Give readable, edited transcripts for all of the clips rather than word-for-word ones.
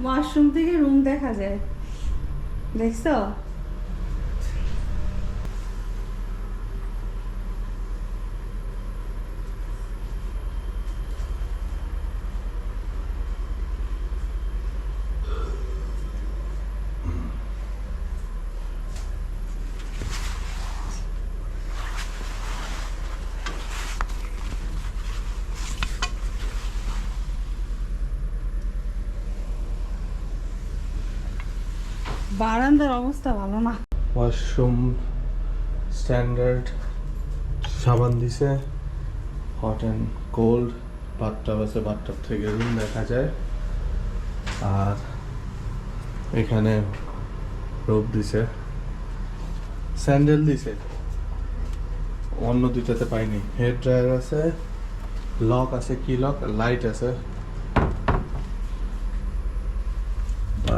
Washroom থেকে room দেখা যায়, দেখছো? বারান্দার অবস্থা ভালো না। ওয়াশরুম স্ট্যান্ডার্ড, সাবান দিছে, হট অ্যান্ড কোল্ড, বাথটাব আছে, বাথটাব থেকে রুম দেখা যায়। আর এখানে রোপ দিছে, স্যান্ডেল দিছে, অন্য দুইটাতে পাইনি। হেয়ার ড্রায়ার আছে, লক আছে, কি লক, লাইট আছে।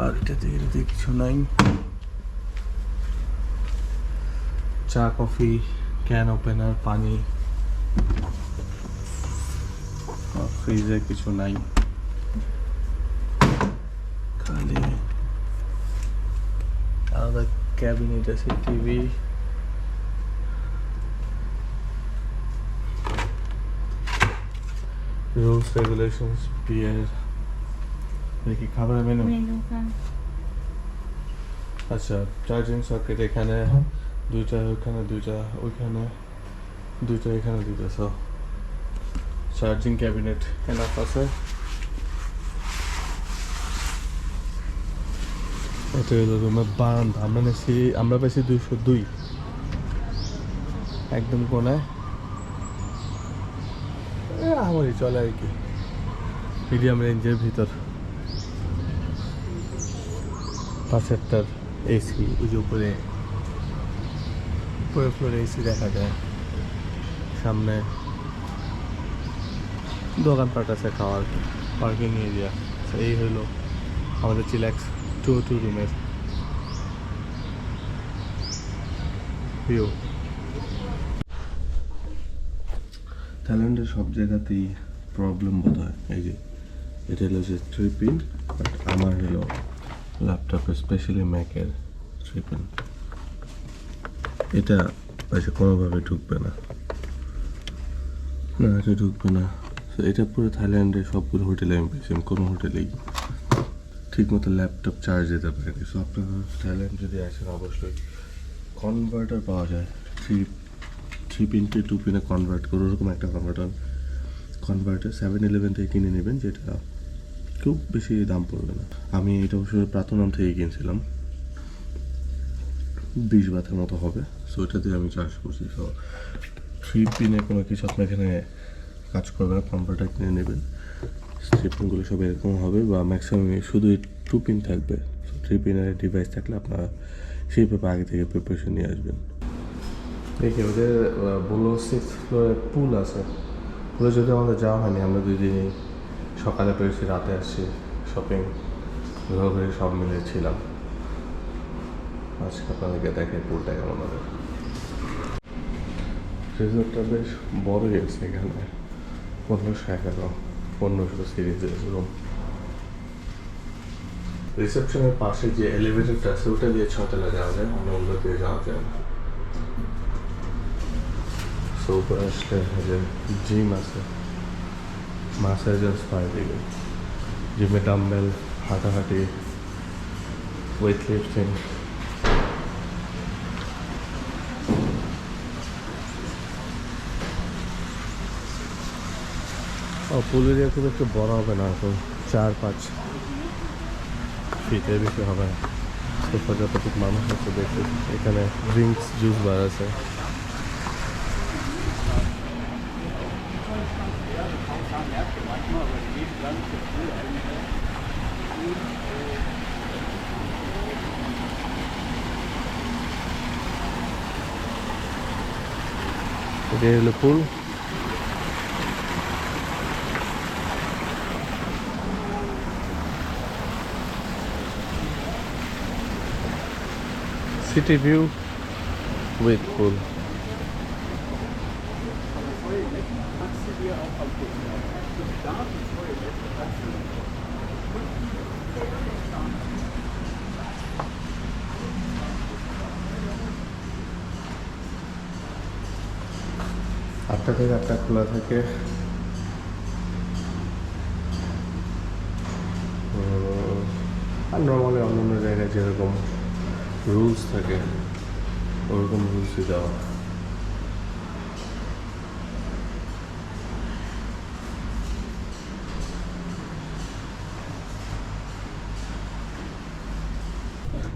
আর এটাতে কিছু নাই। চা কফি, ক্যান ওপেনার, পানি, ফ্রিজে কিছু নাই, খালি আলাদা ক্যাবিনেট আছে, টিভি, রুলস রেগুলেশনস, বিয়ের দেখি খাবার মেনু। আচ্ছা, চার্জিং সকেট এখানে দুইটা, ওইখানে দুইটা, ওইখানে দুইটা, এখানে দুইটা। সো চার্জিং ক্যাবিনেট এনাফ আছে। এটা হলো রুমের বারান্দা। আমরা পেয়েছি 202, একদম কোনায়। আমারই চলে আর কি, মিডিয়াম রেঞ্জের ভিতর। পাশেরটার এসি, ওই যে উপরে ফ্লোরে এসি দেখা যায়। সামনে দোকানপাট আছে, খাওয়ার, পার্কিং এরিয়া। এই হলো আমাদের চিল্যাক্স 202 রুমের ভিউ। থাইল্যান্ডের সব জায়গাতেই প্রবলেম বোধ হয়। এই যে এটা হলো যে 3 পিন, বাট আমার হলো ল্যাপটপে স্পেশালি ম্যাকের 3 পিন। এটা কোনোভাবে ঢুকবে না, এটা ঢুকবে না। তো এটা পুরো থাইল্যান্ডে সবগুলো হোটেলে আমি পেয়েছি, কোনো হোটেলেই ঠিক মতো ল্যাপটপ চার্জ দিতে পারেনি। সো আপনারা থাইল্যান্ড যদি আসেন অবশ্যই কনভার্টার পাওয়া যায়, থ্রি পিনকে 2 পিনে কনভার্ট করে, ওরকম একটা কনভার্টার 7-Eleven থেকে কিনে নেবেন, যেটা খুব বেশি দাম পড়বে না। আমি এটা অবশ্যই প্রাতনাম থেকে কিনছিলাম, 20 বাতের মতো হবে। সো এটা দিয়ে আমি চার্জ করছি। সো 3 পিনে কোনো কিছু আপনার এখানে কাজ করবে না, কনভার্টার কিনে নেবেন। 3 পিনগুলো সব এরকম হবে, বা ম্যাক্সিমাম শুধু 2 পিন থাকবে। 3 পিনের ডিভাইস থাকলে আপনারা সেইভাবে আগে থেকে প্রিপারেশন নিয়ে আসবেন। দেখি ওদের বলো 6th ফ্লোরে পুল আছে। পুলে যদি আমাদের যাওয়া হয়নি, আমরা 2 দিনই সকালে পেরেছি, রাতে আসছি, শপিং ঘোরাঘুরি সব মিলে ছিলাম। আজকে আপনাদেরকে দেখে পুলটা কেমন হবে। রিসোর্টটা বেশ বড়ই আছে, এখানে 1511, 1500 সিরিজের রুম। রিসেপশনের পাশে যে এলিভেটরটা আছে, ওটা দিয়ে 6 তলা যাওয়া যায়, অন্য দিয়ে যাওয়া যায় না। সো উপরে আসলে যে জিম আছে, মাসাজের স্পা দিবে, জিমে ডাম্বেল, হাঁটাহাঁটি, ওয়েট লিফটিং। পুল এরিয়া খুব একটু বড় হবে না, এখন 4-5 ফিটের বেশি হবে না। সোফা যতটুকু মানুষ আছে দেখি, এখানে ড্রিঙ্কস, জুস বার আছে। এটাই হলো পুল। City view with pool. 8টা থেকে 8টা খোলা থাকে। আর নর্মালি অন্যান্য জায়গায় যেরকম রুলস থাকে ওরকম রুলসই দেওয়া।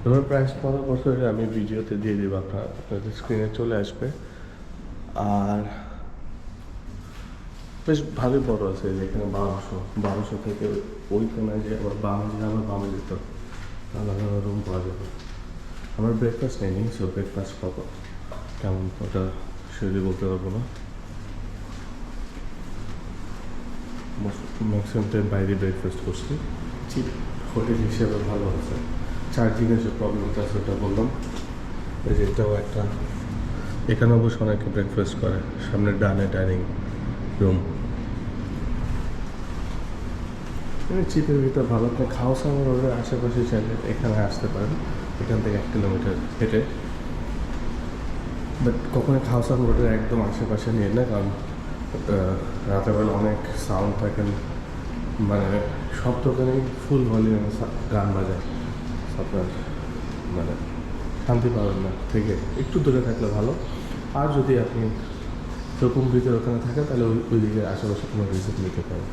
তোমার প্রাইস কত বছরে আমি ভিডিওতে দিয়ে দেবো, আপনাদের স্ক্রিনে চলে আসবে। আর বেশ ভালোই বড় আছে, যেখানে 1200 থেকে ওই কোনায় যে আবার বামে যেত আলাদা রুম পাওয়া যাবে। আমার ব্রেকফাস্ট নেই, সো ব্রেকফাস্ট পাবো কেমন ওটা সেগুলি বলতে পারবো না। ম্যাক্সিমাম টাইম বাইরে ব্রেকফাস্ট করছি, চিপ হোটেল হিসেবে ভালো আছে। চার্জিংয়ের যে প্রবলেমটা আছে ওটা বললাম, এই যে এটাও একটা, এখানে অবশ্য অনেকে ব্রেকফাস্ট করে। সামনে ডানে ডাইনিং রুম, চিপের ভিতর ভালো। আপনি খাওয়া রোডের আশেপাশে চাইলে এখানে আসতে পারেন, এখান থেকে 1 কিলোমিটার হেঁটে। বাট কখনো খাওয়া রোডের একদম আশেপাশে নিয়ে না, কারণ রাতেরবেলা অনেক সাউন্ড থাকে, মানে সব দোকানেই ফুল ভলিউমে গান বাজায়, আপনার মানে শান্তি পাবেন না। থেকে একটু দূরে থাকলে ভালো। আর যদি আপনি সুকুম্বিতের ওখানে থাকেন তাহলে ওই দিকে আশেপাশে কোনো রিস্ক নিতে পারেন।